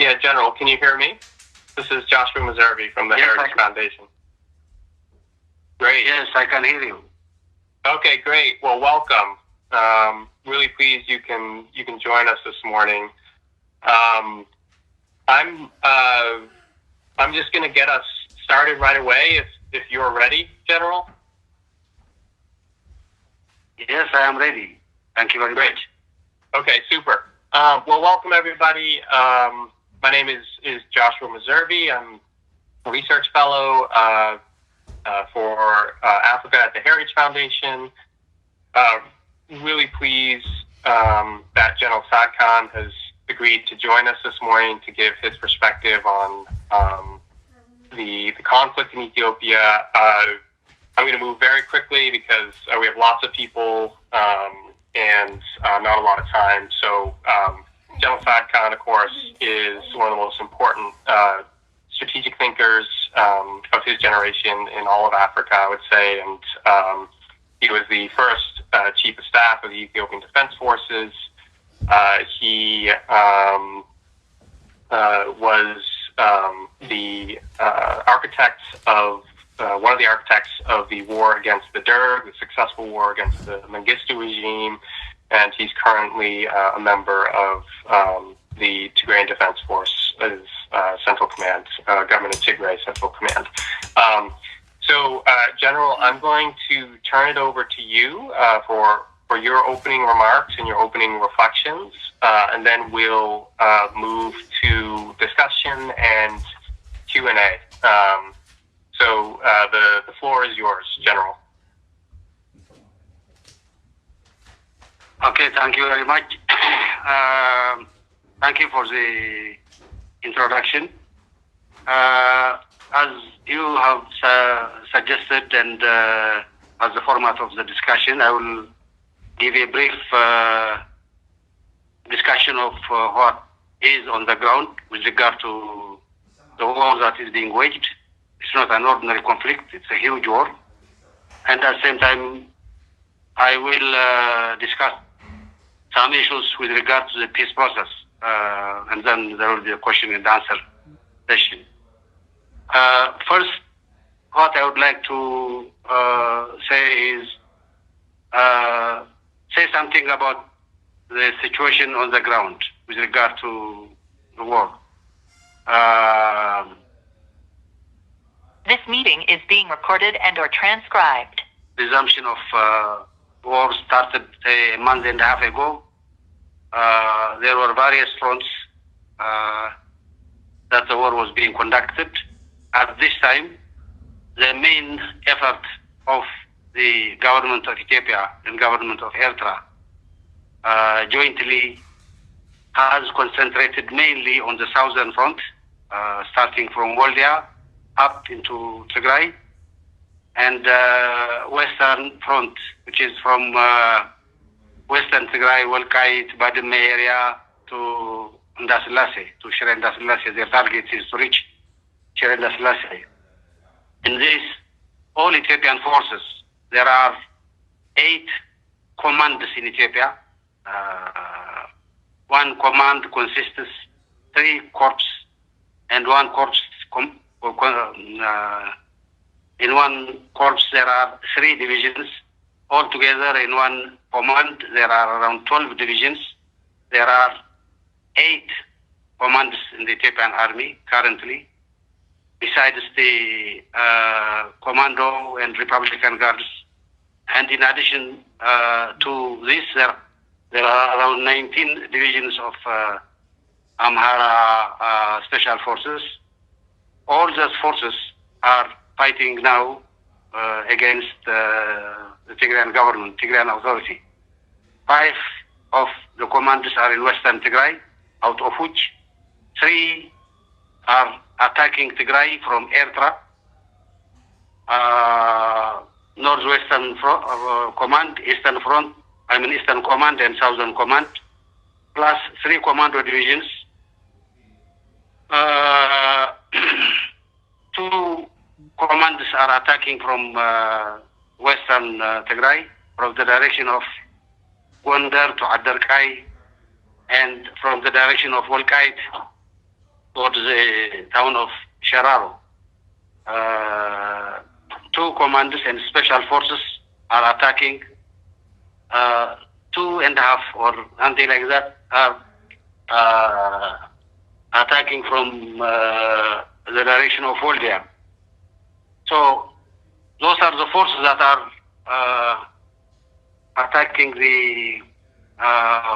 Yeah, General, can you hear me? This is Joshua Meservey from the Heritage Foundation. Great. Yes, I can hear you. Okay, great. Well, welcome. Really pleased you can join us this morning. I'm just going to get us started right away if you're ready, General. Yes, I am ready. Thank you very much. Okay, super. Well, welcome everybody. My name is Joshua Meservey. I'm a research fellow for Africa at the Heritage Foundation. Really pleased that General Tsadkan has agreed to join us this morning to give his perspective on the conflict in Ethiopia. I'm going to move very quickly because we have lots of people and not a lot of time. So General Tsadkan, of course, is one of the most important strategic thinkers of his generation in all of Africa, I would say. And he was the first chief of staff of the Ethiopian Defense Forces. He was the architect of one of the architects of the war against the Derg, the successful war against the Mengistu regime, and he's currently a member of the Tigrayan Defense Force, Central Command, Government of Tigray Central Command. So, General, I'm going to turn it over to you for your opening remarks and your opening reflections, and then we'll move to discussion and Q&A. So the floor is yours, General. Okay, thank you very much. Thank you for the introduction. As you have suggested and as the format of the discussion, I will give a brief discussion of what is on the ground with regard to the war that is being waged. It's not an ordinary conflict, it's a huge war. And at the same time, I will discuss some issues with regard to the peace process. And then there will be a question and answer session. First, what I would like to say is say something about the situation on the ground with regard to the war. This meeting is being recorded and or transcribed. Resumption of war started a month and a half ago. There were various fronts that the war was being conducted. At this time, the main effort of the government of Ethiopia and government of Eritrea jointly has concentrated mainly on the southern front, starting from Waldia up into Tigray, and western front, which is from western Tigray, Walkait, Badime area to Ndasilase, to Shire Ndasilase. Their target is to reach Shire Ndasilase. In this, all Ethiopian forces, there are 8 commands in Ethiopia. One command consists of 3 corps, and one corps. In one corps, there are 3 divisions. Altogether, in one command, there are around 12 divisions. There are 8 commands in the Ethiopian army currently, besides the commando and Republican Guards. And in addition to this, there are around 19 divisions of Amhara Special Forces. All those forces are fighting now against the Tigrayan government, Tigrayan authority. 5 of the commanders are in western Tigray, out of which 3 are attacking Tigray from Eritrea. Northwestern Command, Eastern Front, Eastern Command and Southern Command, plus 3 commando divisions. 2 commanders are attacking from western Tigray, from the direction of Gondar to Adarkai, and from the direction of Walkait towards the town of Shararo. 2 commanders and special forces are attacking. 2.5 or something like that are attacking from the direction of Voldia. So those are the forces that are attacking the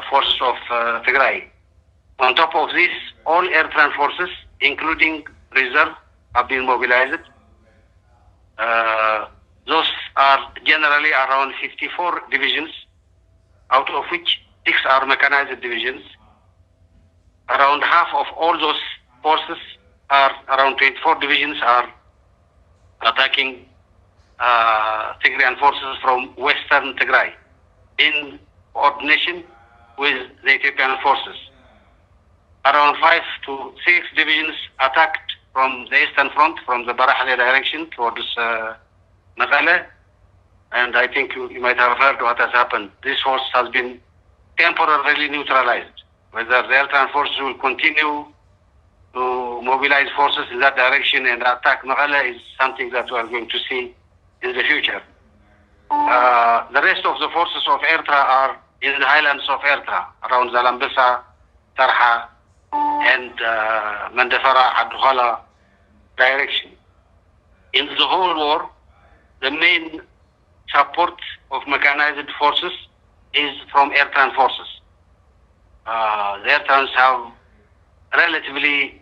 forces of Tigray. On top of this, all Eritrean forces, including reserve, have been mobilized. Those are generally around 54 divisions, out of which 6 are mechanized divisions. Around half of all those forces are, around 24 divisions, are attacking Tigrayan forces from western Tigray in coordination with the Ethiopian forces. Around 5 to 6 divisions attacked from the eastern front, from the Barahle direction towards Mekelle. And I think you might have heard what has happened. This force has been temporarily neutralized. Whether the Eritrean forces will continue to mobilize forces in that direction and attack Mekelle is something that we are going to see in the future. The rest of the forces of Eritrea are in the highlands of Eritrea, around Zalambisa, Tarha, and Mandafara, Adhuala direction. In the whole war, the main support of mechanized forces is from Eritrean forces. The Eritreans have relatively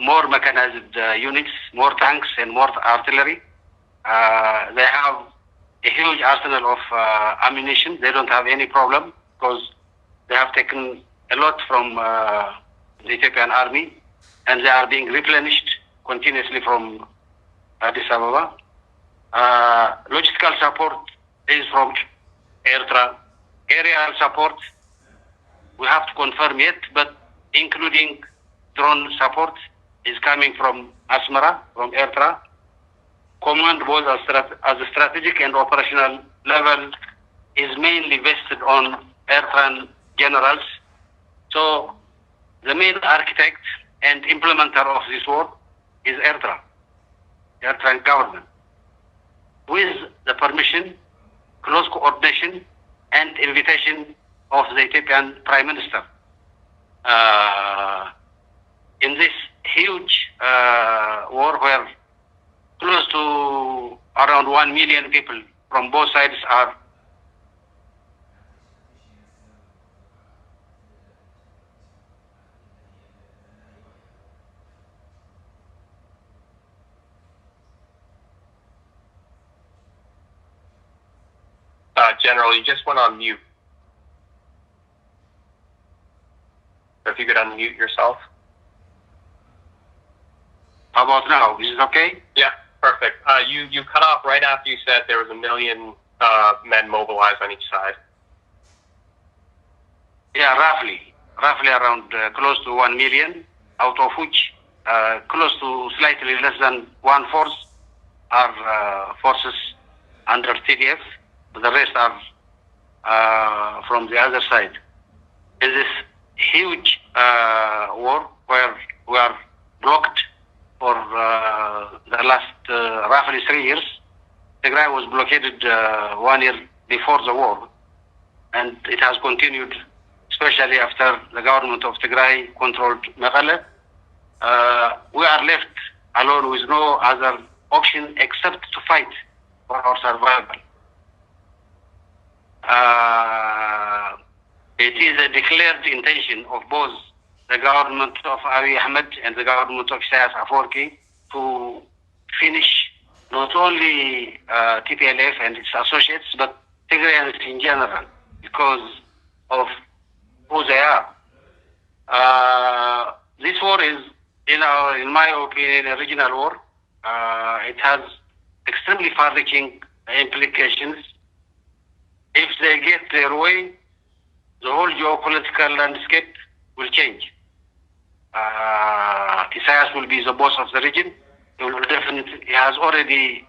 more mechanized units, more tanks and more artillery. They have a huge arsenal of ammunition. They don't have any problem because they have taken a lot from the Ethiopian army, and they are being replenished continuously from Addis Ababa. Logistical support is from Eritrea. Aerial support, we have to confirm yet, but including drone support is coming from Asmara, from Eritrea. Command both as a strategic and operational level is mainly vested on Eritrean generals. So the main architect and implementer of this war is Eritrea, the Eritrean government, with the permission, close coordination, and invitation of the Ethiopian Prime Minister. In this huge war where close to around 1 million people from both sides are General, you just went on mute. If you could unmute yourself. How about now? Is it okay? Yeah, perfect. You cut off right after you said there was 1 million men mobilized on each side. Yeah, roughly around close to 1 million, out of which close to slightly less than 1/4 are forces under TDF. The rest are from the other side. In this huge war where we are blocked for the last roughly 3 years, Tigray was blockaded 1 year before the war, and it has continued, especially after the government of Tigray controlled Mekelle. We are left alone with no other option except to fight for our survival. It is a declared intention of both the government of Abiy Ahmed and the government of Isaias Afwerki to finish not only TPLF and its associates, but Tigrayans in general, because of who they are. This war is, in my opinion, a regional war. It has extremely far-reaching implications. If they get their way, the whole geopolitical landscape will change. Isaias will be the boss of the region. He has already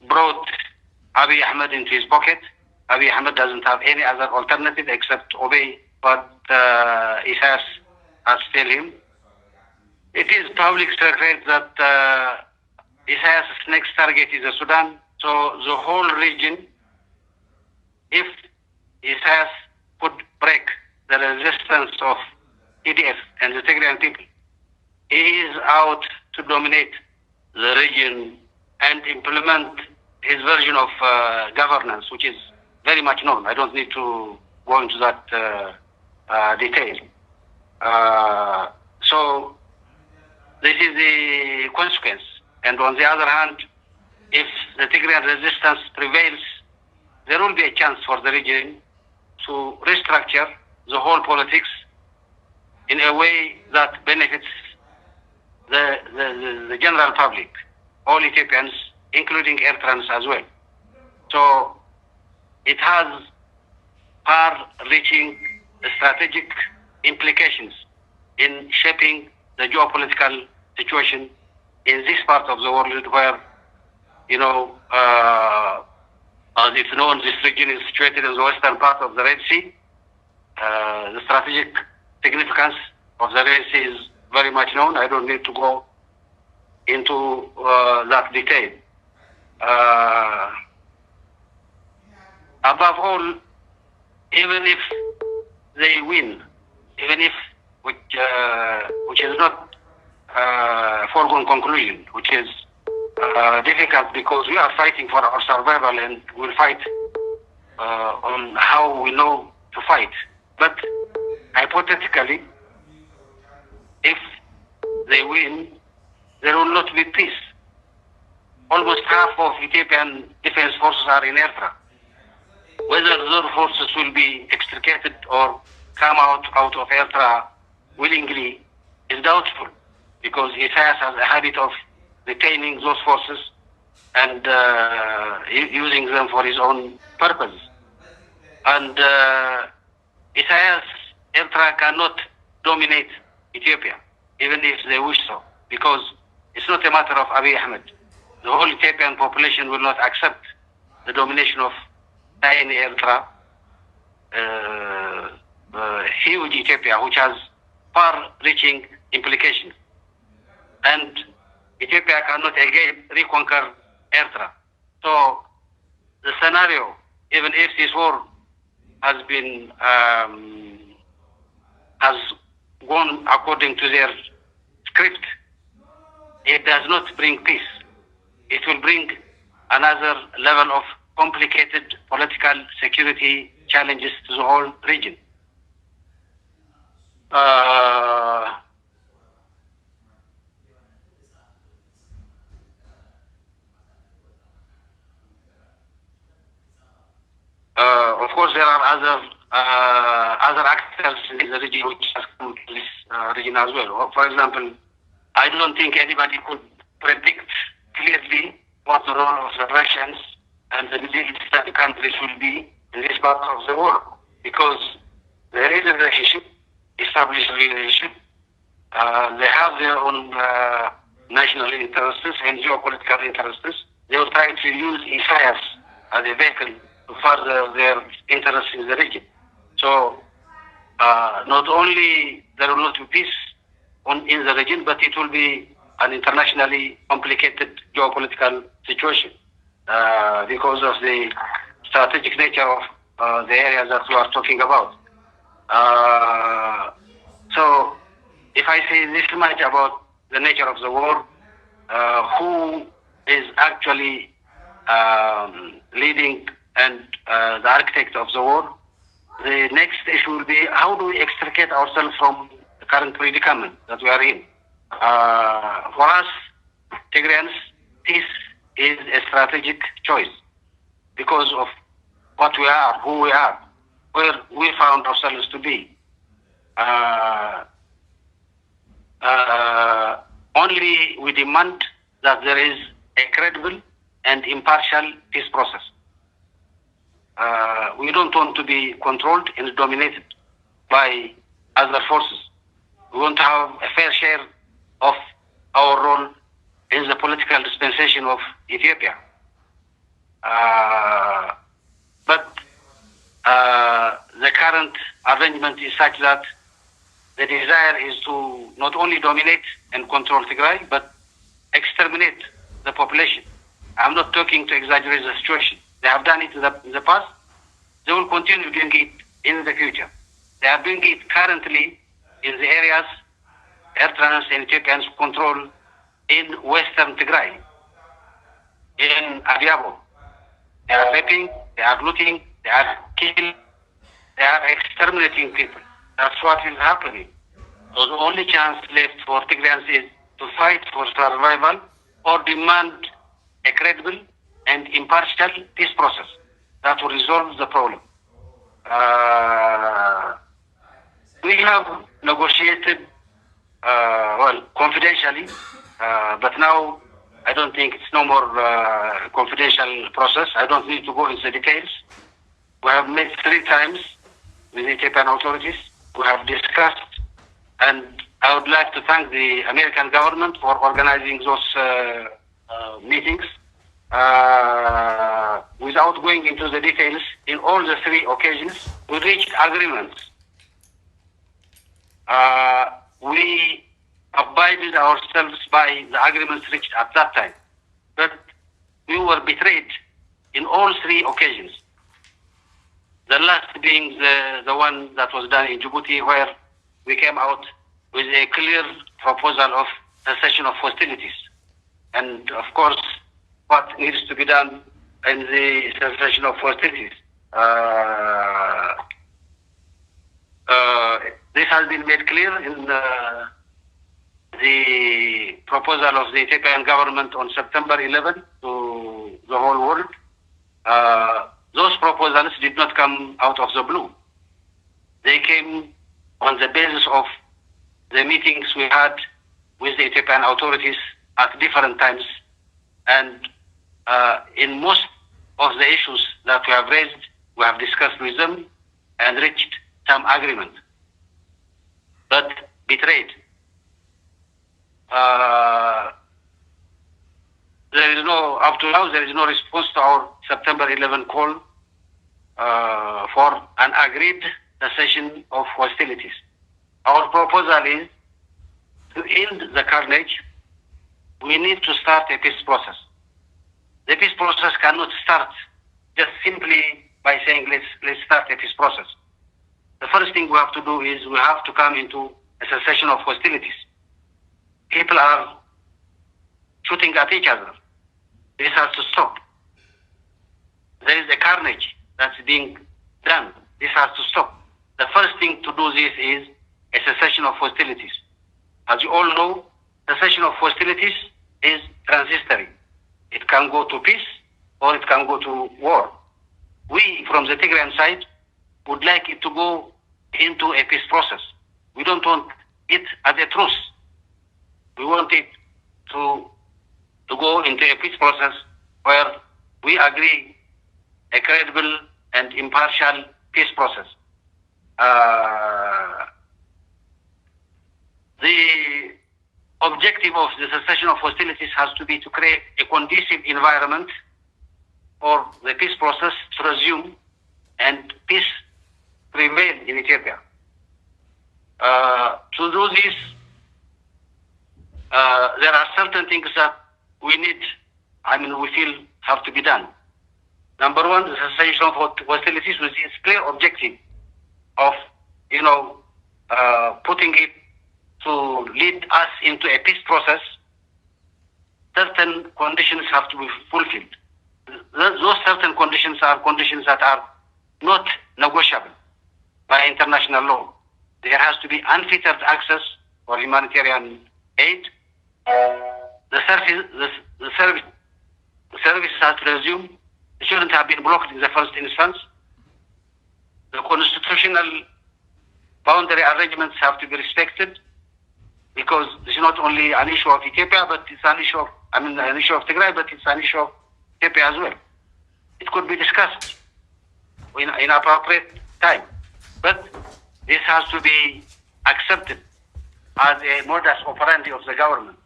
brought Abiy Ahmed into his pocket. Abiy Ahmed doesn't have any other alternative except to obey what Isaias has failed him. It is public secret that Isaias' next target is Sudan. So the whole region, if Isaias could break the resistance of EDF and the Tigrayan people, he is out to dominate the region and implement his version of governance, which is very much known. I don't need to go into that detail. So this is the consequence. And on the other hand, if the Tigrayan resistance prevails, there will be a chance for the region to restructure the whole politics in a way that benefits the general public, all Ethiopians, including Eritreans as well. So it has far-reaching strategic implications in shaping the geopolitical situation in this part of the world where, you know, as it's known, this region is situated in the western part of the Red Sea. The strategic significance of the Red Sea is very much known. I don't need to go into that detail. Above all, even if they win, even if which is not a foregone conclusion, which is difficult because we are fighting for our survival and we'll fight on how we know to fight. But hypothetically, if they win, there will not be peace. Almost half of Ethiopian defense forces are in Eritrea. Whether those forces will be extricated or come out of Eritrea willingly is doubtful, because Isaias has a habit of retaining those forces and using them for his own purposes. And Isaias, Eritrea cannot dominate Ethiopia, even if they wish so, because it's not a matter of Abiy Ahmed. The whole Ethiopian population will not accept the domination of tiny Eritrea, huge Ethiopia, which has far-reaching implications. And Ethiopia cannot again reconquer Eritrea. So the scenario, even if this war has been has gone according to their script, it does not bring peace. It will bring another level of complicated political security challenges to the whole region. Of course, there are other actors in the region which has come to this region as well. For example, I don't think anybody could predict clearly what the role of the Russians and the Middle Eastern countries will be in this part of the world, because there is a relationship, established relationship. They have their own national interests and geopolitical interests. They will try to use Isaias as a vehicle to further their interests in the region. So not only there will not be peace in the region, but it will be an internationally complicated geopolitical situation because of the strategic nature of the areas that we are talking about. So if I say this much about the nature of the war, who is actually leading and the architect of the war, the next issue will be how do we extricate ourselves from the current predicament that we are in. For us, Tigrayans, peace is a strategic choice because of what we are, who we are, where we found ourselves to be. Only we demand that there is a credible and impartial peace process. We don't want to be controlled and dominated by other forces. We want to have a fair share of our role in the political dispensation of Ethiopia. But the current arrangement is such that the desire is to not only dominate and control Tigray, but exterminate the population. I'm not talking to exaggerate the situation. They have done it in the past. They will continue doing it in the future. They are doing it currently in the areas Eritreans and Ethiopians control in western Tigray, in Abiabo. They are raping, they are looting, they are killing, they are exterminating people. That's what is happening. So the only chance left for Tigrayans is to fight for survival or demand a credible and impartial peace process that will resolve the problem. We have negotiated, confidentially, but now I don't think it's no more confidential process. I don't need to go into the details. We have met 3 times with the Ethiopian authorities. We have discussed, and I would like to thank the American government for organizing those meetings. Without going into the details, in all the 3 occasions, we reached agreements. We abided ourselves by the agreements reached at that time. But we were betrayed in all 3 occasions. The last being the one that was done in Djibouti, where we came out with a clear proposal of cessation of hostilities. And of course, what needs to be done in the cessation of hostilities. This has been made clear in the proposal of the Ethiopian government on September 11 to the whole world. Those proposals did not come out of the blue. They came on the basis of the meetings we had with the Ethiopian authorities at different times. And in most of the issues that we have raised, we have discussed with them and reached some agreement. But betrayed. There is no, up to now, there is no response to our September 11 call for an agreed cessation of hostilities. Our proposal is to end the carnage. We need to start a peace process. The peace process cannot start just simply by saying let's start a peace process. The first thing we have to do is we have to come into a cessation of hostilities. People are shooting at each other. This has to stop. There is a carnage that's being done. This has to stop. The first thing to do this is a cessation of hostilities. As you all know, cessation of hostilities is transitory. It can go to peace or it can go to war. We, from the Tigrayan side, would like it to go into a peace process. We don't want it as a truce. We want it to go into a peace process where we agree a credible and impartial peace process. The objective of the cessation of hostilities has to be to create a conducive environment for the peace process to resume and peace prevail in Ethiopia. To do this, there are certain things that we feel have to be done. Number one, the cessation of hostilities with its clear objective of, putting it to lead us into a peace process. Certain conditions have to be fulfilled. Those certain conditions are conditions that are not negotiable by international law. There has to be unfettered access for humanitarian aid. The services have to resume. They shouldn't have been blocked in the first instance. The constitutional boundary arrangements have to be respected, because this is not only an issue of Ethiopia, but it's an issue of, an issue of Tigray, but it's an issue of Ethiopia as well. It could be discussed in appropriate time, but this has to be accepted as a modus operandi of the government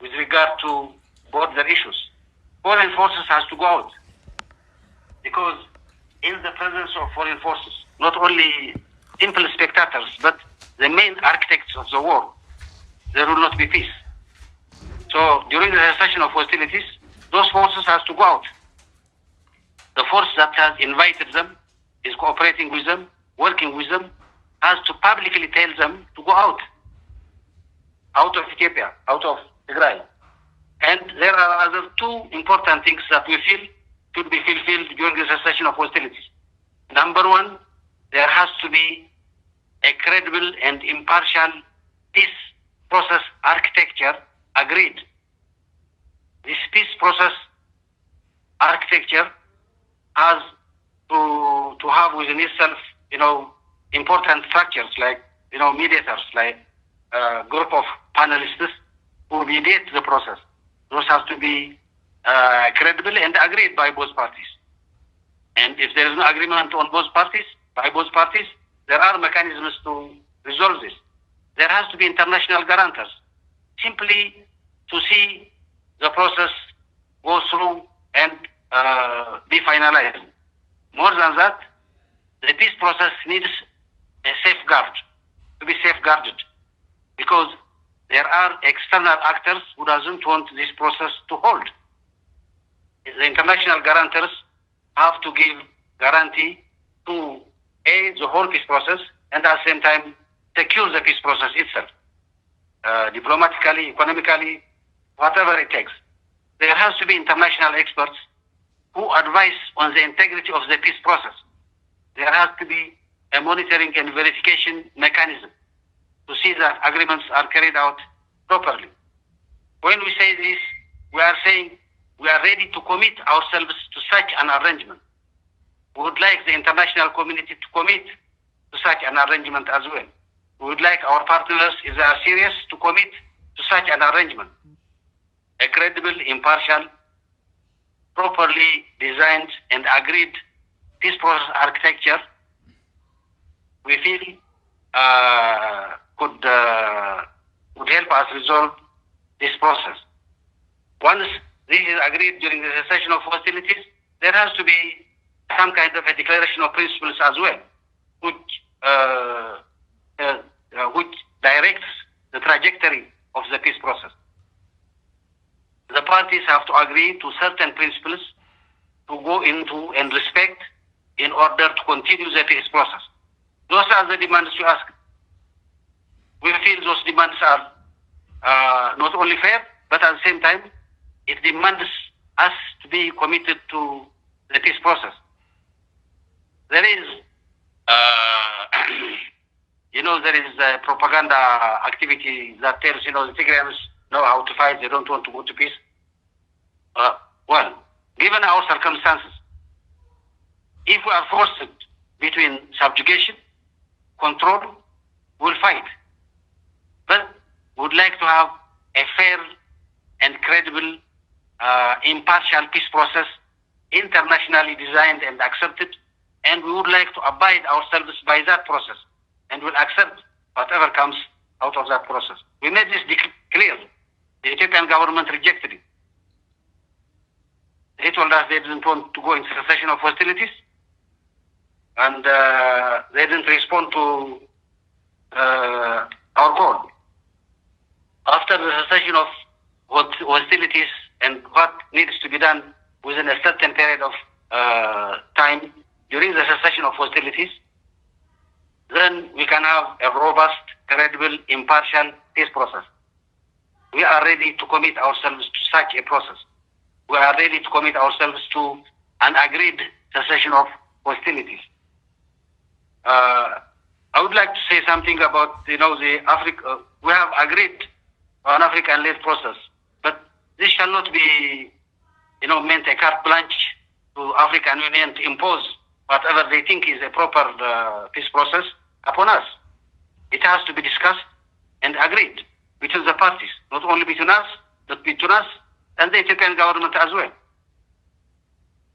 with regard to border issues. Foreign forces has to go out, because in the presence of foreign forces, not only simple spectators, but the main architects of the war, there will not be peace. So during the cessation of hostilities, those forces has to go out. The force that has invited them, is cooperating with them, working with them, has to publicly tell them to go out of Ethiopia, out of Tigray. And there are other two important things that we feel should be fulfilled during the cessation of hostilities. Number one, there has to be a credible and impartial peace process architecture agreed. This peace process architecture has to have within itself, important structures like, mediators, like a group of panelists who mediate the process. Those have to be credible and agreed by both parties. And if there is no agreement on by both parties, there are mechanisms to resolve this. There has to be international guarantors, simply to see the process go through and be finalized. More than that, the peace process needs a safeguard, to be safeguarded, because there are external actors who doesn't want this process to hold. The international guarantors have to give guarantee to the whole peace process, and at the same time secure the peace process itself, diplomatically, economically, whatever it takes. There has to be international experts who advise on the integrity of the peace process. There has to be a monitoring and verification mechanism to see that agreements are carried out properly. When we say this, we are saying we are ready to commit ourselves to such an arrangement. We would like the international community to commit to such an arrangement as well. We would like our partners, if they are serious, to commit to such an arrangement. A credible, impartial, properly designed and agreed peace process architecture, we feel would help us resolve this process. Once this is agreed during the cessation of hostilities, there has to be some kind of a declaration of principles as well, which directs the trajectory of the peace process. The parties have to agree to certain principles to go into and respect in order to continue the peace process. Those are the demands you ask. We feel those demands are not only fair, but at the same time, it demands us to be committed to the peace process. There is, there is a propaganda activity that tells, the Tigrayans know how to fight, they don't want to go to peace. Well, given our circumstances, if we are forced between subjugation, control, we'll fight. But we would like to have a fair and credible, impartial peace process, internationally designed and accepted, and we would like to abide ourselves by that process, and will accept whatever comes out of that process. We made this clear. The Ethiopian government rejected it. They told us they didn't want to go into cessation of hostilities, and they didn't respond to our call. After the cessation of hostilities and what needs to be done within a certain period of time during the cessation of hostilities, then we can have a robust, credible, impartial peace process. We are ready to commit ourselves to such a process. We are ready to commit ourselves to an agreed cessation of hostilities. I would like to say something about, the Africa. We have agreed on African-led process, but this shall not be, meant a carte blanche to African Union to impose whatever they think is a proper peace process upon us. It has to be discussed and agreed between the parties, not only between us, but between us and the Ethiopian government as well.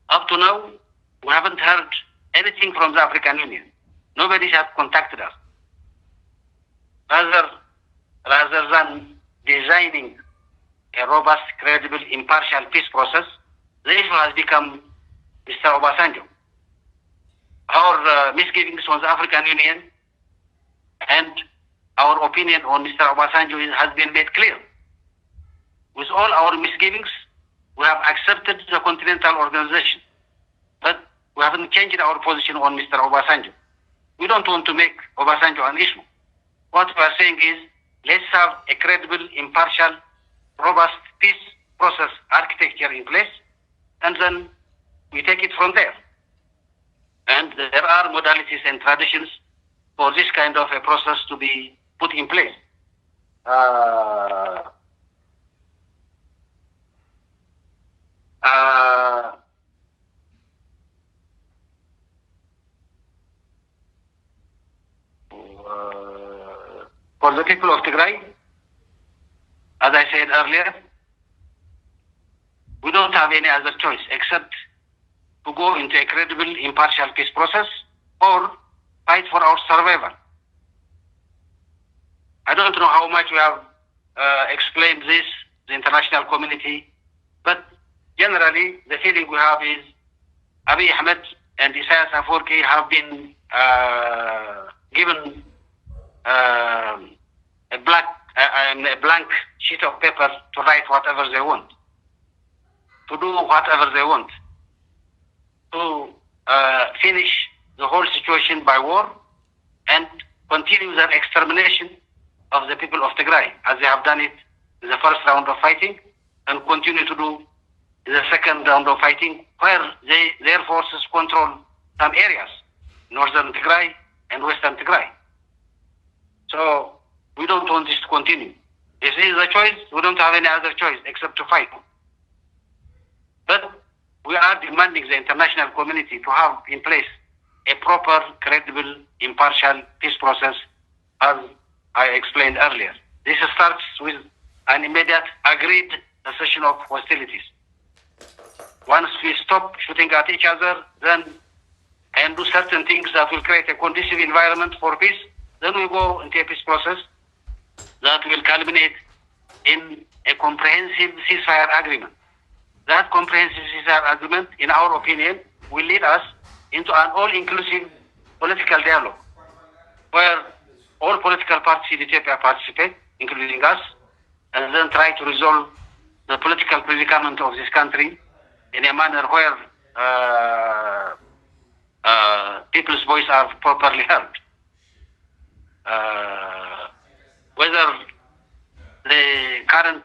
Up to now, we haven't heard anything from the African Union. Nobody has contacted us. Rather than designing a robust, credible, impartial peace process, the issue has become Mr. Obasanjo. Our misgivings from the African Union And our opinion on Mr. Obasanjo has been made clear. With all our misgivings, we have accepted the Continental Organization, but we haven't changed our position on Mr. Obasanjo. We don't want to make Obasanjo an issue. What we are saying is, let's have a credible, impartial, robust peace process architecture in place, and then we take it from there. And there are modalities and traditions for this kind of a process to be put in place. For the people of Tigray, as I said earlier, we don't have any other choice except to go into a credible, impartial peace process or fight for our survival. I don't know how much we have explained this to the international community, but generally the feeling we have is Abiy Ahmed and Isaias Afwerki have been given a blank sheet of paper to write whatever they want, to do whatever they want, to finish the whole situation by war and continue their extermination of the people of Tigray, as they have done it in the first round of fighting, and continue to do in the second round of fighting, where their forces control some areas, northern Tigray and western Tigray. So we don't want this to continue. If this is a choice, we don't have any other choice except to fight. But we are demanding the international community to have in place a proper, credible, impartial peace process, as I explained earlier. This starts with an immediate agreed cessation of hostilities. Once we stop shooting at each other, then and do certain things that will create a conducive environment for peace, then we go into a peace process that will culminate in a comprehensive ceasefire agreement. That comprehensive ceasefire agreement, in our opinion, will lead us into an all-inclusive political dialogue, where all political parties in Ethiopia participate, including us, and then try to resolve the political predicament of this country in a manner where people's voices are properly heard. Whether the current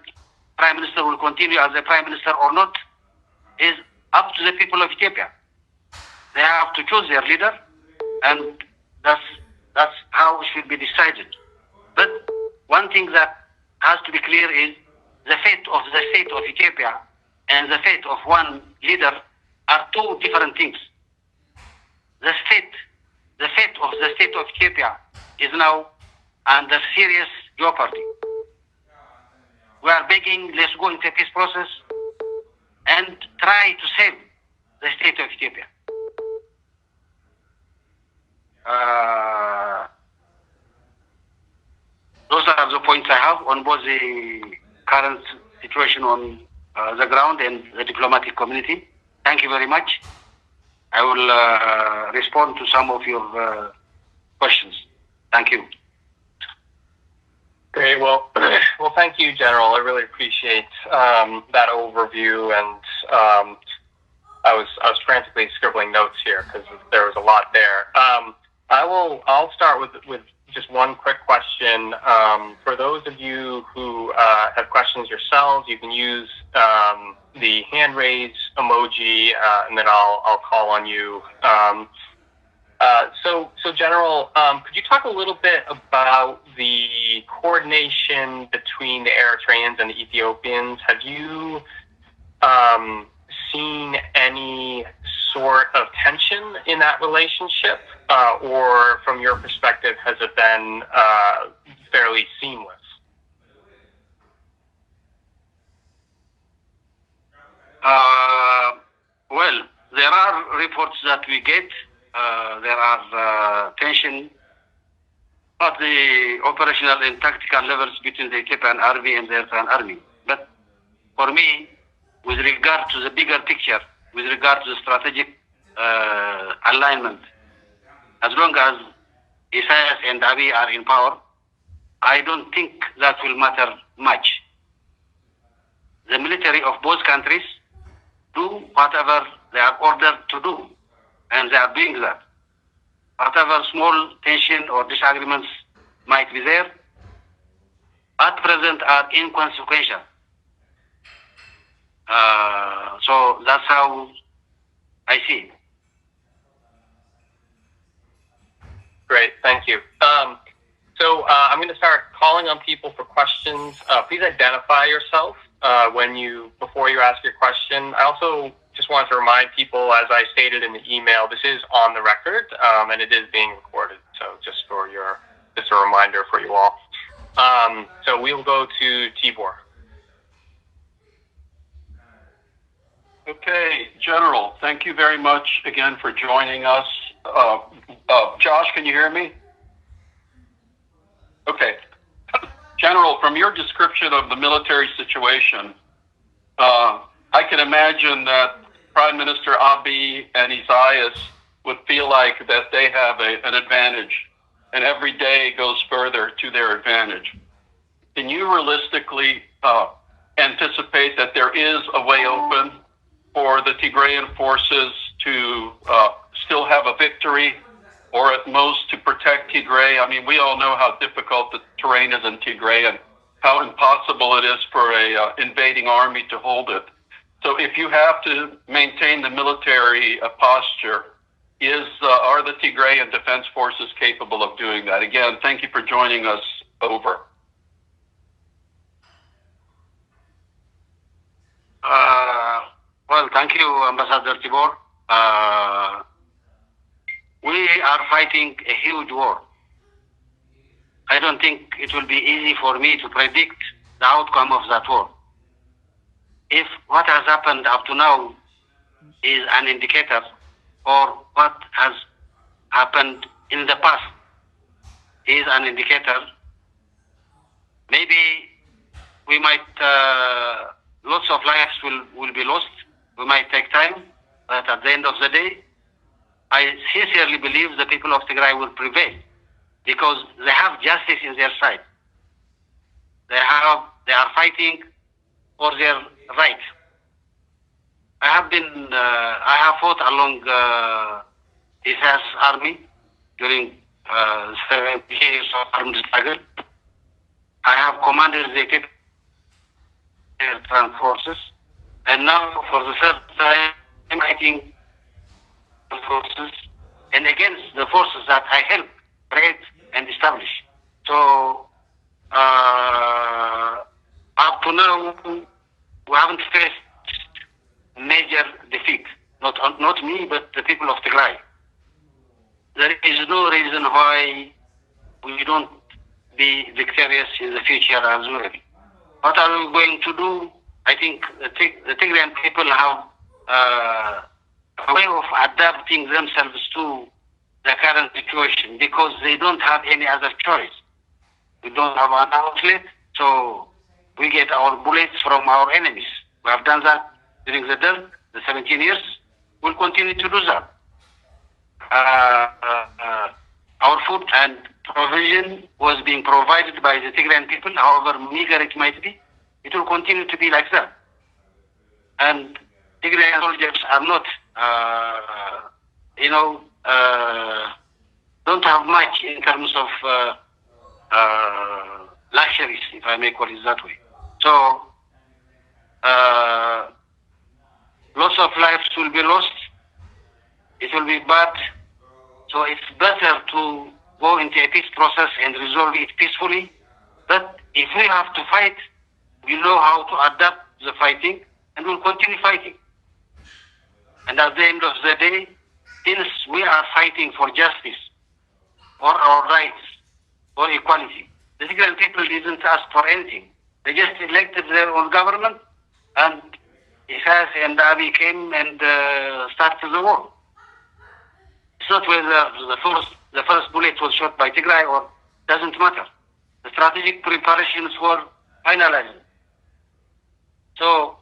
Prime Minister will continue as a Prime Minister or not is up to the people of Ethiopia. They have to choose their leader, and that's how it should be decided. But one thing that has to be clear is the fate of the state of Ethiopia and the fate of one leader are two different things. The fate of the state of Ethiopia is now under serious jeopardy. We are begging, let's go into a peace process and try to save the state of Ethiopia. Those are the points I have on both the current situation on the ground and the diplomatic community. Thank you very much. I will respond to some of your questions. Thank you. Great. Well, thank you, General. I really appreciate that overview, and I was frantically scribbling notes here because there was a lot there. I'll start with just one quick question. For those of you who have questions yourselves, you can use the hand raise emoji, and then I'll call on you. So General, could you talk a little bit about the coordination between the Eritreans and the Ethiopians? Have you seen any sort of tension in that relationship, or from your perspective, has it been fairly seamless? Well, there are reports that we get. There are tension at the operational and tactical levels between the Ethiopian army and the Eritrean army. But for me, with regard to the bigger picture, with regard to the strategic alignment, as long as Isaias and Abiy are in power, I don't think that will matter much. The military of both countries do whatever they are ordered to do, and they are doing that. Whatever small tension or disagreements might be there, at present are inconsequential. So that's how I see it. Great, thank you. So I'm going to start calling on people for questions. Please identify yourself before you ask your question. I also just wanted to remind people, as I stated in the email, this is on the record and it is being recorded. So just a reminder for you all. So we will go to Tibor. Okay, General, thank you very much again for joining us. Josh, can you hear me? Okay. General, from your description of the military situation, I can imagine that Prime Minister Abiy and Isaias would feel like that they have an advantage, and every day goes further to their advantage. Can you realistically anticipate that there is a way open for the Tigrayan forces to still have a victory, or at most to protect Tigray? I mean, we all know how difficult the terrain is in Tigray and how impossible it is for a invading army to hold it. So if you have to maintain the military posture, are the Tigrayan defense forces capable of doing that? Again, thank you for joining us. Over. Well, thank you, Ambassador Tibor. We are fighting a huge war. I don't think it will be easy for me to predict the outcome of that war. If what has happened up to now is an indicator, or what has happened in the past is an indicator, maybe we might, lots of lives will be lost. We might take time, but at the end of the day, I sincerely believe the people of Tigray will prevail because they have justice in their side. They are fighting for their right. I have fought along Isaias' army during 7 years of armed struggle. I have commanded the Eritrean forces, and now for the third time, I'm fighting forces and against the forces that I helped create and establish. So up to now, we haven't faced major defeat. Not me, but the people of Tigray. There is no reason why we don't be victorious in the future as well. What are we going to do? I think the Tigrayan people have a way of adapting themselves to the current situation because they don't have any other choice. We don't have an outlet, so we get our bullets from our enemies. We have done that during the 17 years. We'll continue to do that. Our food and provision was being provided by the Tigrayan people, however meager it might be. It will continue to be like that. And Tigrayan soldiers are not, don't have much in terms of luxuries, if I may call it that way. So, lots of lives will be lost. It will be bad. So it's better to go into a peace process and resolve it peacefully. But if we have to fight, we know how to adapt the fighting and we'll continue fighting. And at the end of the day, since we are fighting for justice, for our rights, for equality, the Tigrayan people didn't ask for anything. They just elected their own government, and Isaias and Abiy came and started the war. It's not whether the first bullet was shot by Tigray or doesn't matter. The strategic preparations were finalized. So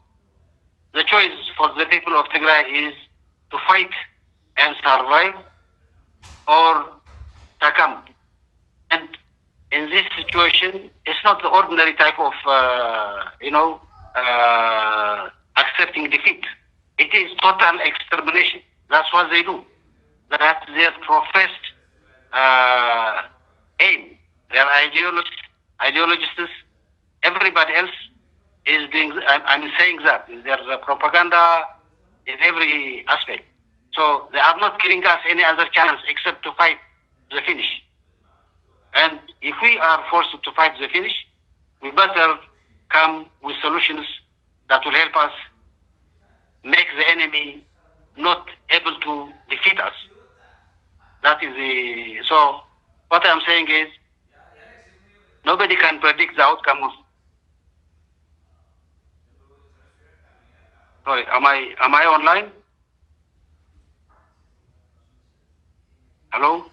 the choice for the people of Tigray is to fight and survive or succumb in this situation, it's not the ordinary type of, accepting defeat. It is total extermination. That's what they do. That's their professed aim. Their ideologists, everybody else is doing. I'm saying that there's a propaganda in every aspect. So they are not giving us any other chance except to fight the finish. And if we are forced to fight the finish, we better come with solutions that will help us make the enemy not able to defeat us. That is the. So what I'm saying is, nobody can predict the outcome of. Sorry, am I online? Hello?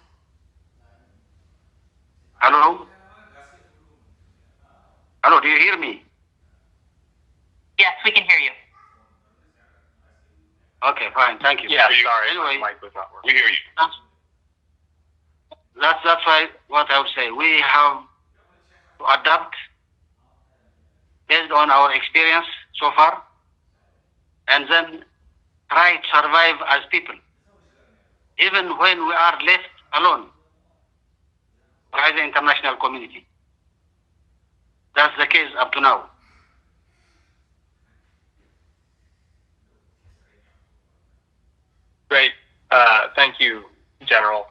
Hello? Hello, do you hear me? Yes, we can hear you. Okay, fine, thank you. Yeah, sorry, anyway, my mic was not working. We hear you. That's why what I would say. We have to adapt based on our experience so far, and then try to survive as people, even when we are left alone by the international community. That's the case up to now. Great. Thank you, General.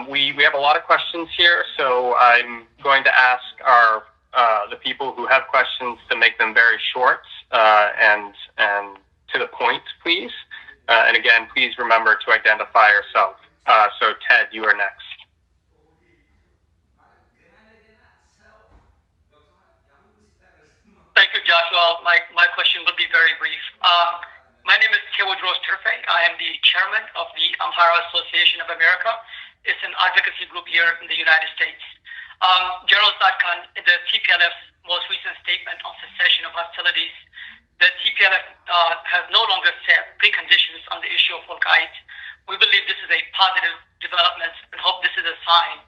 We have a lot of questions here, so I'm going to ask the people who have questions to make them very short and to the point, please. And again, please remember to identify yourself. So Ted, you are next. Thank you, Joshua. My question will be very brief. My name is Tewodros Turfe. I am the chairman of the Amhara Association of America. It's an advocacy group here in the United States. General ጻድቃን, the TPLF's most recent statement on cessation of hostilities, the TPLF has no longer set preconditions on the issue of Wolkite. We believe this is a positive development and hope this is a sign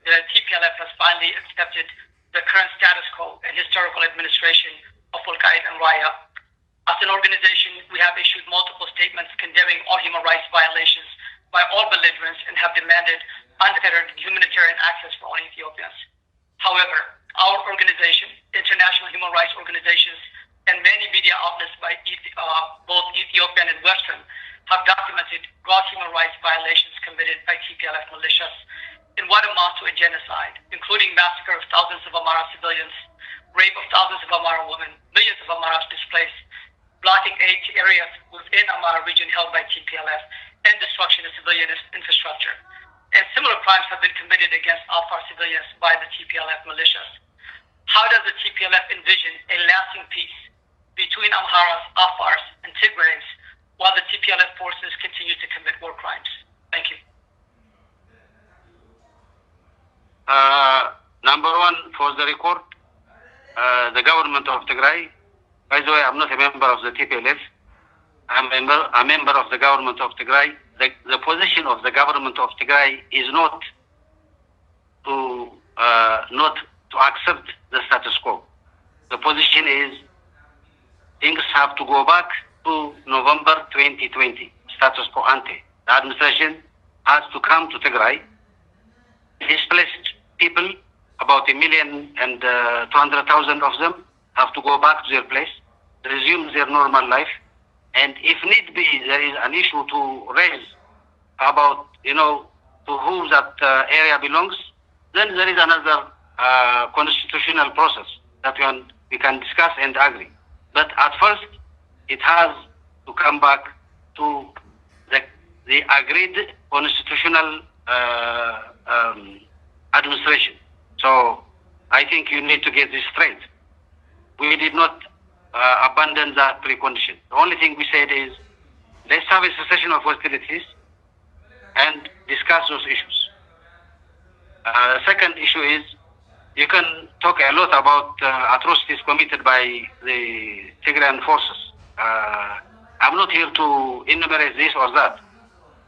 that TPLF has finally accepted the current status quo and historical administration of Wolkite and Raya. As an organization, we have issued multiple statements condemning all human rights violations by all belligerents and have demanded unfettered humanitarian access for all Ethiopians. However, our organization, international human rights organizations, and many media outlets by both Ethiopian and Western have documented gross human rights violations committed by TPLF militias in what amounts to a genocide, including massacre of thousands of Amhara civilians, rape of thousands of Amhara women, millions of Amharas displaced, blocking aid to areas within Amhara region held by TPLF, and destruction of civilian infrastructure. And similar crimes have been committed against Afar civilians by the TPLF militias. How does the TPLF envision a lasting peace between Amharas, Afars, and Tigrays while the TPLF forces continue to commit war crimes? Thank you. Number one, for the record, the government of Tigray, by the way, I'm not a member of the TPLF. I'm a member of the government of Tigray. The position of the government of Tigray is not to accept the status quo. The position is things have to go back to November 2020, status quo ante. The administration has to come to Tigray. Displaced people, about 1,200,000 of them, have to go back to their place, resume their normal life, and if need be, there is an issue to raise about, to whom that area belongs, then there is another constitutional process that we can discuss and agree. But at first, it has to come back to the agreed constitutional administration. So I think you need to get this straight. We did not abandon that precondition. The only thing we said is, let's have a cessation of hostilities and discuss those issues. The second issue is, you can talk a lot about atrocities committed by the Tigrayan forces. I'm not here to enumerate this or that,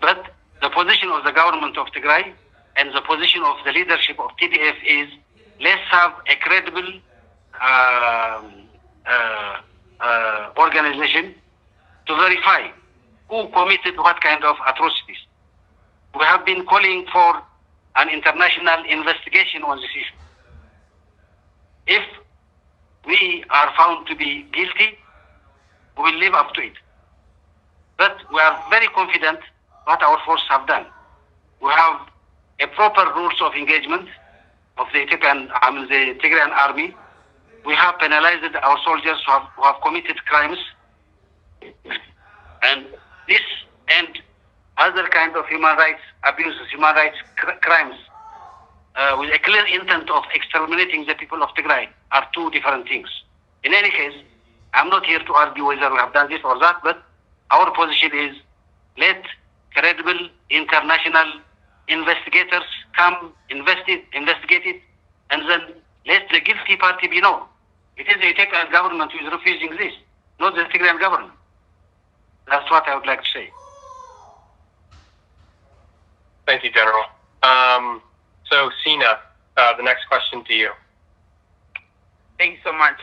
but the position of the government of Tigray and the position of the leadership of TDF is, let's have a credible organization to verify who committed what kind of atrocities. We have been calling for an international investigation on this issue. If we are found to be guilty, we will live up to it. But we are very confident what our forces have done. We have a proper rules of engagement of the the Tigrayan army. We have penalized our soldiers who have committed crimes, and this and other kind of human rights abuses, human rights crimes, with a clear intent of exterminating the people of Tigray are two different things. In any case, I'm not here to argue whether we have done this or that, but our position is let credible international investigators come, investigate it, and then let the guilty party be known. It is the Ethiopian government who is refusing this, not the Tigrayan government. That's what I would like to say. Thank you, General. So, Sina, the next question to you. Thank you so much.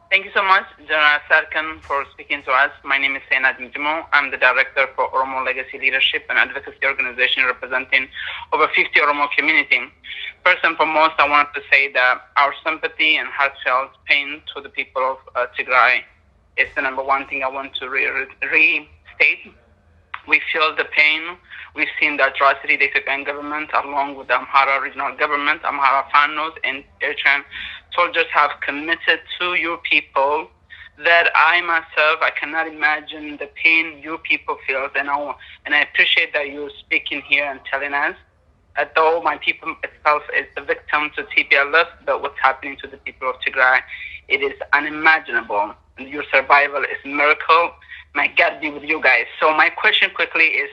Thank you so much, General Tsadkan, for speaking to us. My name is Sena Dimtimo. I'm the director for Oromo Legacy Leadership, an advocacy organization representing over 50 Oromo community. First and foremost, I want to say that our sympathy and heartfelt pain to the people of Tigray is the number one thing I want to restate. We feel the pain. We've seen the atrocity the Ethiopian government, along with the Amhara regional government, Amhara Fanos, and Eritrean soldiers have committed to your people, that I myself, I cannot imagine the pain your people feel. And I appreciate that you're speaking here and telling us, although my people itself is the victim to TPLF, but what's happening to the people of Tigray, it is unimaginable. And your survival is a miracle. My God be with you guys. So my question quickly is,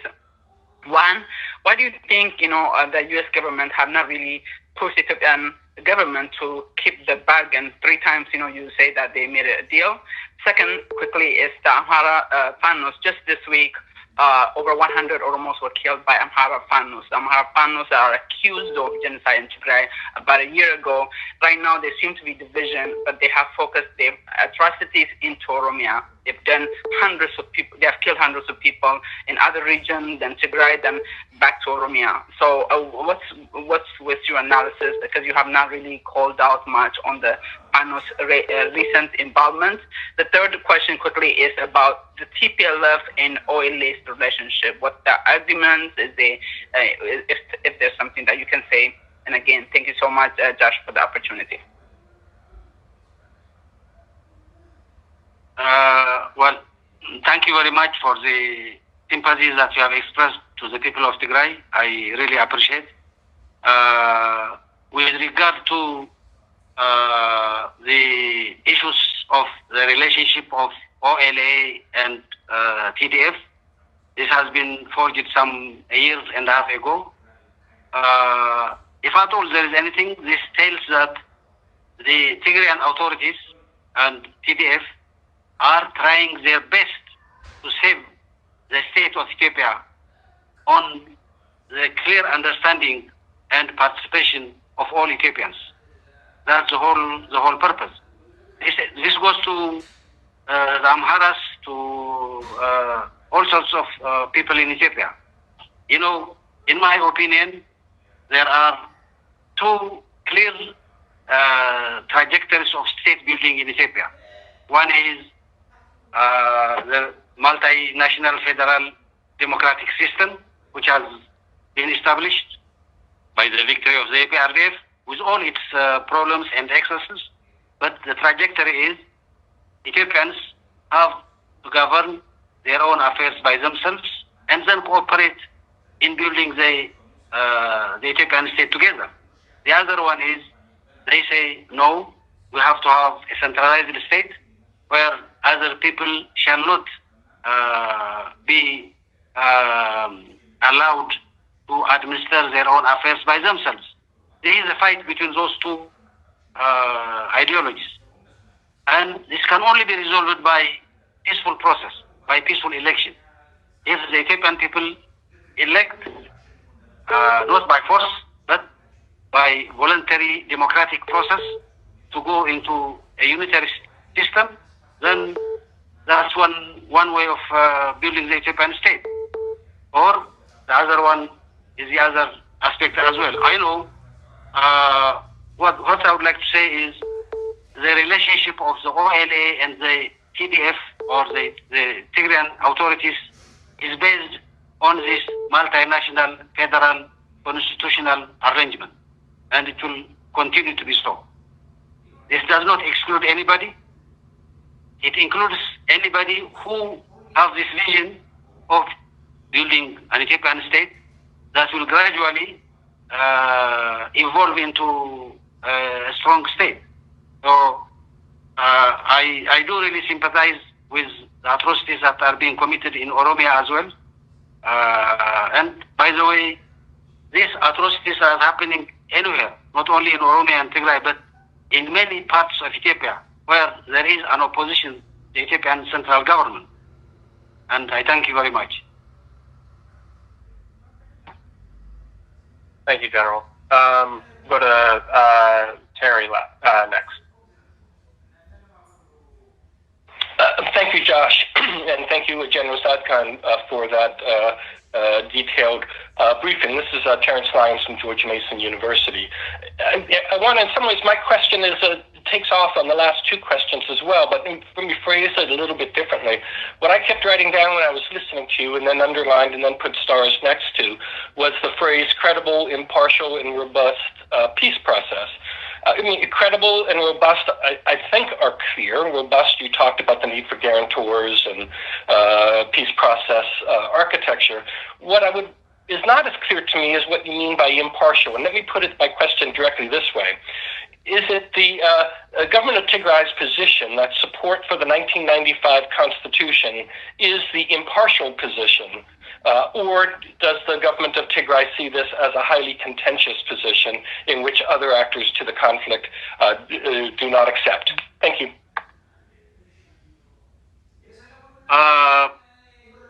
one, why do you think, the U.S. government have not really pushed the Ethiopian government to keep the bargain 3 times? You say that they made a deal. Second, quickly, is the Amhara Fanos. Just this week, over 100 Oromos were killed by Amhara Fanos. Amhara Fanos are accused of genocide in Tigray about a year ago. Right now, there seem to be division, but they have focused their atrocities into Oromia. They've done hundreds of people. They have killed hundreds of people in other regions than Tigray, then back to Oromia. So, what's with your analysis? Because you have not really called out much on the Fanos recent involvement. The third question quickly is about the TPLF and oil-laced relationship. What the arguments is there? If there's something that you can say. And again, thank you so much, Josh, for the opportunity. Well, thank you very much for the sympathies that you have expressed to the people of Tigray. I really appreciate. With regard to the issues of the relationship of OLA and TDF, this has been forged some years and a half ago. If at all there is anything, this tells that the Tigrayan authorities and TDF are trying their best to save the state of Ethiopia on the clear understanding and participation of all Ethiopians. That's the whole purpose. This goes to the Amharas, to all sorts of people in Ethiopia. In my opinion, there are 2 clear trajectories of state building in Ethiopia. One is the multinational federal democratic system, which has been established by the victory of the APRDF, with all its problems and excesses. But the trajectory is Ethiopians have to govern their own affairs by themselves and then cooperate in building the Ethiopian state together. The other one is they say, no, we have to have a centralized state where other people shall not be allowed to administer their own affairs by themselves. There is a fight between those 2 ideologies. And this can only be resolved by peaceful process, by peaceful election. If the Ethiopian people elect not by force, but by voluntary democratic process to go into a unitary system, then that's one way of building the Ethiopian state. Or the other one is the other aspect as well. I know what I would like to say is the relationship of the OLA and the TDF or the Tigrayan authorities is based on this multinational federal constitutional arrangement, and it will continue to be so. This does not exclude anybody. It includes anybody who has this vision of building an Ethiopian state that will gradually evolve into a strong state. So I do really sympathize with the atrocities that are being committed in Oromia as well. And by the way, these atrocities are happening anywhere, not only in Oromia and Tigray, but in many parts of Ethiopia where there is an opposition to the Ethiopian central government. And I thank you very much. Thank you, General. Go to Terry next. Thank you, Josh, and thank you, General Tzadkan, for that detailed briefing. This is Terrence Lyons from George Mason University. I want, in some ways, my question is takes off on the last two questions as well, but let me phrase it a little bit differently. What I kept writing down when I was listening to you and then underlined and then put stars next to was the phrase credible, impartial, and robust peace process. I mean, credible and robust, I think, are clear. Robust, you talked about the need for guarantors and peace process architecture. What is not as clear to me is what you mean by impartial. And let me put my question directly this way. Is it the government of Tigray's position that support for the 1995 Constitution is the impartial position? Or does the government of Tigray see this as a highly contentious position in which other actors to the conflict do not accept? Thank you.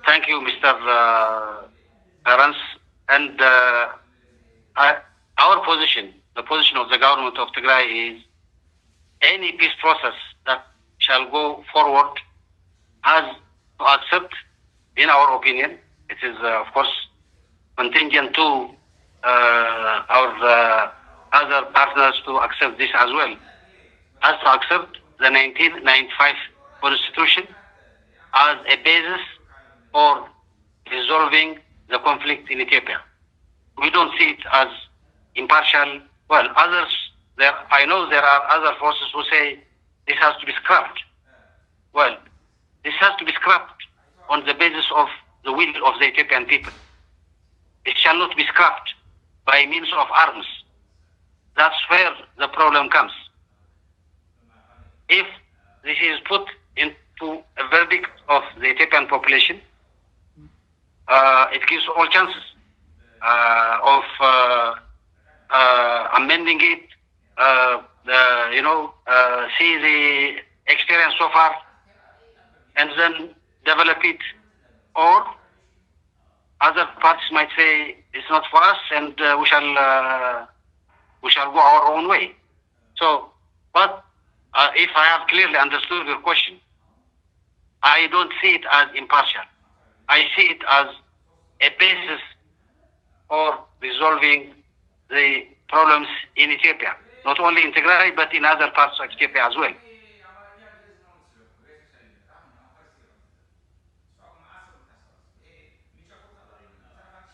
Thank you, Mr. Terrence. And our position, the position of the government of Tigray is any peace process that shall go forward has to accept, in our opinion, it is, of course, contingent to our other partners to accept this as well, has to accept the 1995 Constitution as a basis for resolving the conflict in Ethiopia. We don't see it as impartial. Well, I know there are other forces who say this has to be scrapped. Well, this has to be scrapped on the basis of the will of the Ethiopian people. It shall not be scrapped by means of arms. That's where the problem comes. If this is put into a verdict of the Ethiopian population, it gives all chances of amending it, see the experience so far, and then develop it. Or other parties might say it's not for us, and we shall go our own way. So, but if I have clearly understood your question, I don't see it as impartial. I see it as a basis for resolving the problems in Ethiopia, not only in Tigray, but in other parts of Ethiopia as well.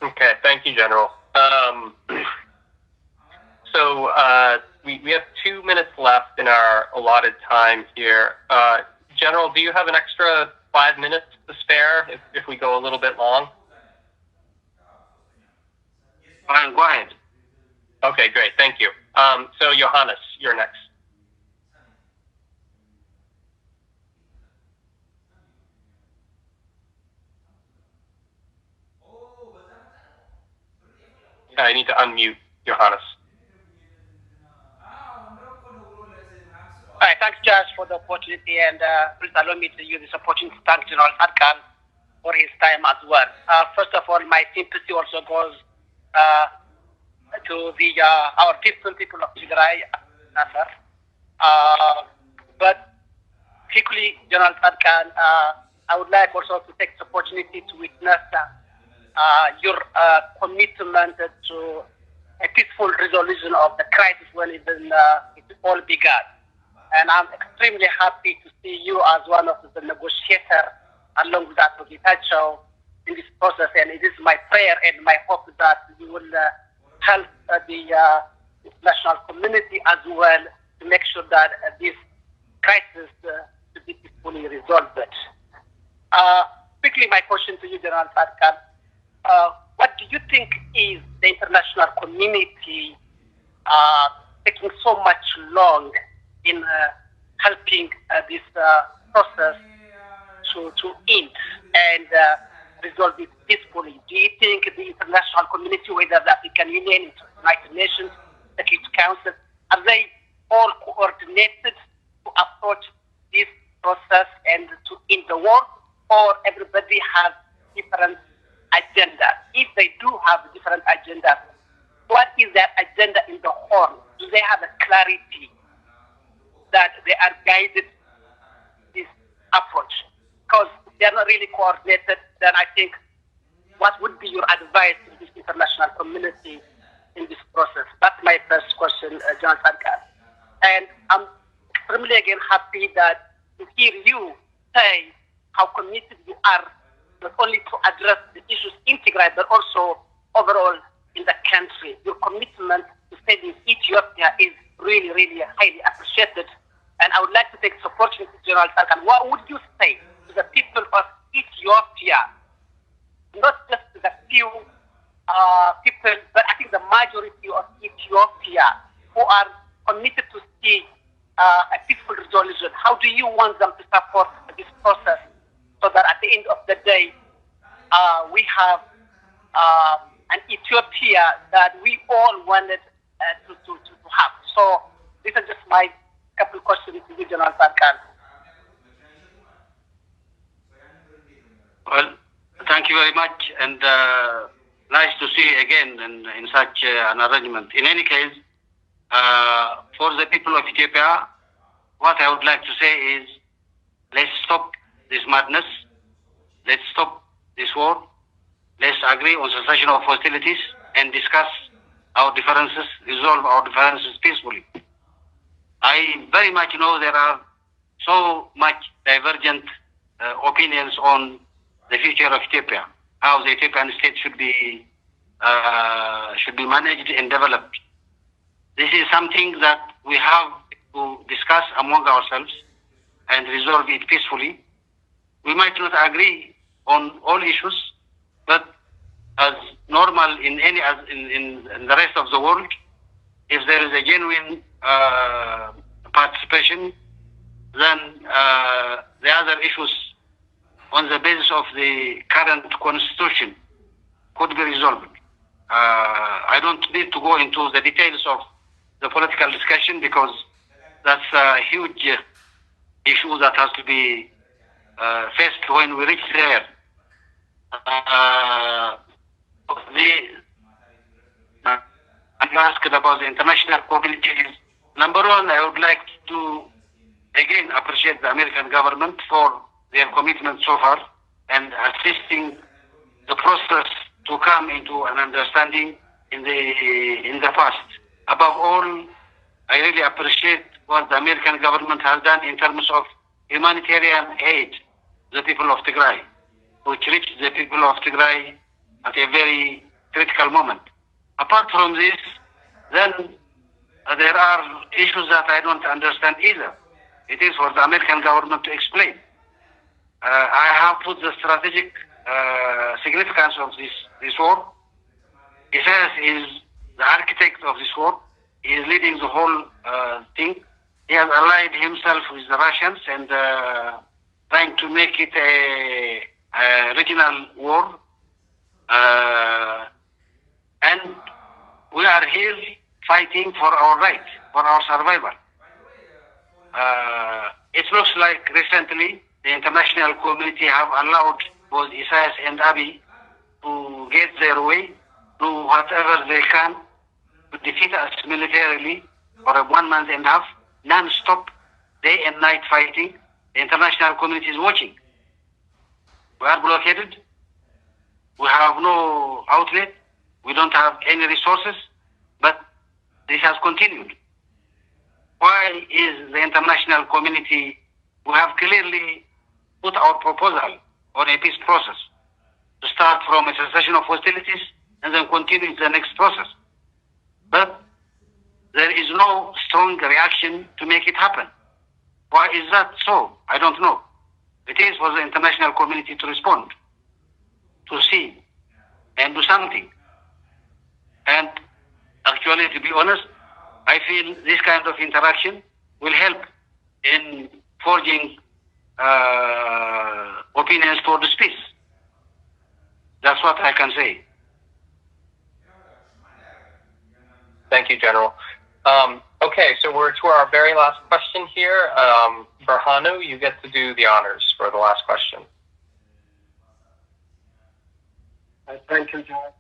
Okay, thank you, General. So we have 2 minutes left in our allotted time here. General, do you have an extra 5 minutes to spare if we go a little bit long? Fine, go ahead. Okay, great, thank you. So Johannes, you're next. I need to unmute Johannes. Hi, thanks, Josh, for the opportunity, and please allow me to use this opportunity to thank General Tsadkan for his time as well. First of all, my sympathy also goes to the our people of Tigray. But particularly, General Tsadkan, I would like also to take this opportunity to witness your commitment to a peaceful resolution of the crisis when it all began. And I'm extremely happy to see you as one of the negotiators along with Advocate Tacho in this process. And it is my prayer and my hope that you will help the international community as well to make sure that this crisis to be peacefully resolved. Quickly, my question to you, General Tsadkan, what do you think is the international community taking so much long in helping this process to end and resolve it peacefully? Do you think the international community, whether the African Union, United Nations, Security Council, are they all coordinated to approach this process and to end the war, or everybody has different agendas? If they do have different agendas, what is their agenda in the whole? Do they have a clarity that they are guided this approach? Because if they are not really coordinated, then I think what would be your advice to this international community in this process? That's my first question, John Tsadkan. And I'm extremely again happy that to hear you say how committed you are not only to address the issues in Tigray, but also overall in the country. Your commitment to saving Ethiopia is really, really highly appreciated. And I would like to take this opportunity, General Tsadkan. What would you say to the people of Ethiopia, not just the few people, but I think the majority of Ethiopia who are committed to see a peaceful resolution? How do you want them to support this process so that at the end of the day, we have an Ethiopia that we all wanted to have? So these are just my couple questions to you, General Tsadkan. Well, thank you very much, and nice to see you again in such an arrangement. In any case, for the people of Ethiopia, what I would like to say is, let's stop this madness, let's stop this war, let's agree on cessation of hostilities and discuss our differences, resolve our differences peacefully. I very much know there are so much divergent opinions on the future of Ethiopia, how the Ethiopian state should be managed and developed. This is something that we have to discuss among ourselves and resolve it peacefully. We might not agree on all issues, but as normal in the rest of the world, if there is a genuine participation, then the other issues on the basis of the current constitution could be resolved. I don't need to go into the details of the political discussion because that's a huge issue that has to be faced when we reach there. I'm asked about the international community. Number one, I would like to again appreciate the American government for their commitment so far and assisting the process to come into an understanding in the past. Above all, I really appreciate what the American government has done in terms of humanitarian aid to the people of Tigray, which reached the people of Tigray at a very critical moment. Apart from this, then there are issues that I don't understand either. It is for the American government to explain. I have put the strategic significance of this war. Isaias is the architect of this war. He is leading the whole thing. He has allied himself with the Russians and trying to make it a regional war. And we are here fighting for our right, for our survival. It looks like recently the international community have allowed both Isaias and Abiy to get their way, do whatever they can to defeat us militarily for 1 month and a half, non-stop, day and night fighting. The international community is watching. We are blockaded. We have no outlet. We don't have any resources, but this has continued. Why is the international community, we have clearly put our proposal on a peace process to start from a cessation of hostilities and then continue the next process. But there is no strong reaction to make it happen. Why is that so? I don't know. It is for the international community to respond, to see, and do something. And actually, to be honest, I feel this kind of interaction will help in forging opinions towards peace. That's what I can say. Thank you, General. Okay, so we're to our very last question here. Berhanu, you get to do the honors for the last question. Thank you, George.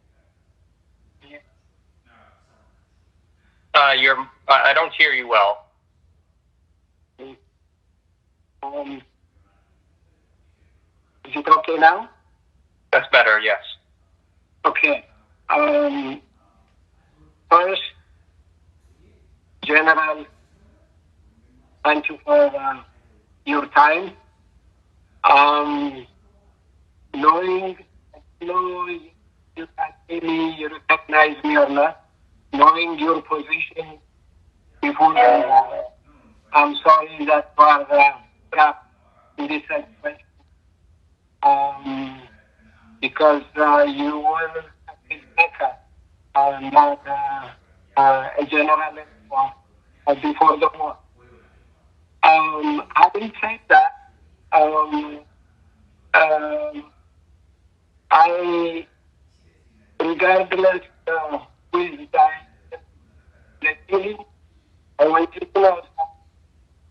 I don't hear you well. Is it okay now? That's better, yes. Okay. First, General, thank you for your time. Knowing you can see me, you recognize me or not, knowing your position before, I'm sorry that you are trapped in this situation. Because you were a peacemaker, not a general before the war. Having said that, I, regardless who is dying, the feeling, I want you to know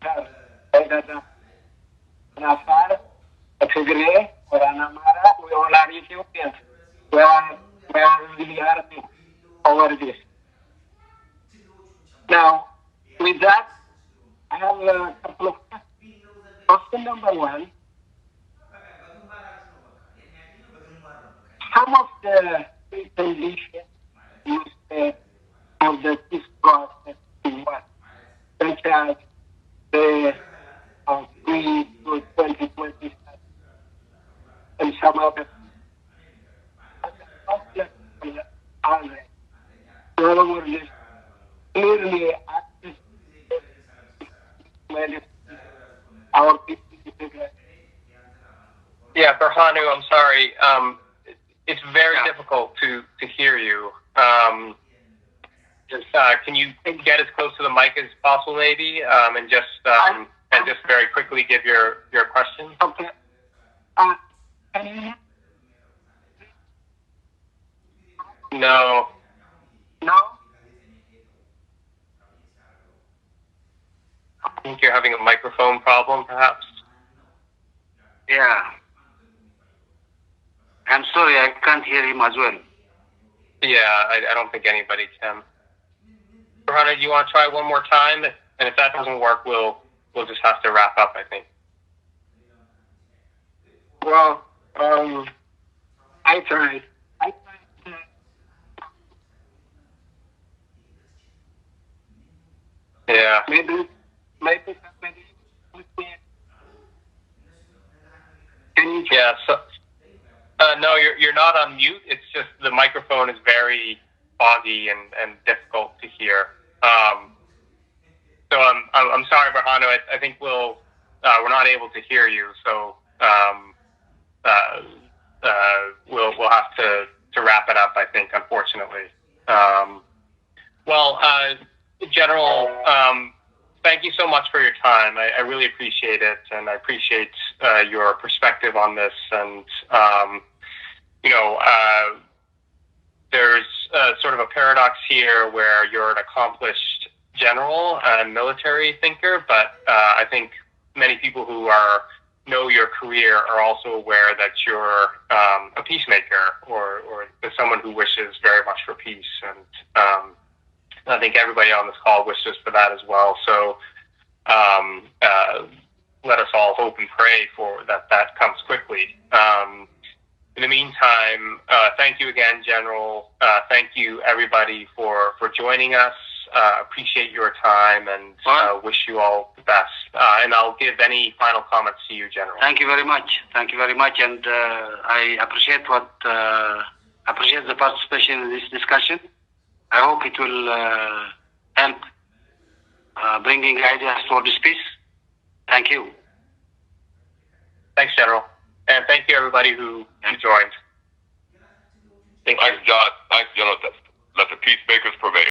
that Afar, a Tigray, or an Amara, we all are Ethiopians. We are really happy over this. Now, with that, I have a couple of questions. Question number one, some of the conditions you said of the peace process in what, such as the 3 to 2020 and some other in other words, clearly our people. Yeah, Berhanu, I'm sorry. It's very difficult to hear you. Can you get as close to the mic as possible, maybe, and just very quickly give your question? Okay. Can you hear? No. No? I think you're having a microphone problem, perhaps. Yeah. I'm sorry, I can't hear him as well. Yeah, I don't think anybody can. Berhanu, do you want to try one more time? And if that doesn't work, we'll just have to wrap up, I think. Well, I tried. Yeah. Maybe somebody with me. Can you check? Yeah. So, no, you're not on mute. It's just the microphone is very foggy and difficult to hear. So I'm sorry, Berhanu. I think we're not able to hear you. So we'll have to wrap it up, I think, unfortunately. General, thank you so much for your time. I really appreciate it, and I appreciate your perspective on this. And there's sort of a paradox here where you're an accomplished general and military thinker, but I think many people who are know your career are also aware that you're a peacemaker or someone who wishes very much for peace. And I think everybody on this call wishes for that as well. So let us all hope and pray for that comes quickly. In the meantime, thank you again, General. Thank you, everybody, for joining us. Appreciate your time and wish you all the best. And I'll give any final comments to you, General. Thank you very much. Thank you very much. And I appreciate the participation in this discussion. I hope it will help bringing ideas for this peace. Thank you. Thanks, General. And thank you, everybody who joined. Thanks, Josh. Thanks, General. Let the peacemakers prevail.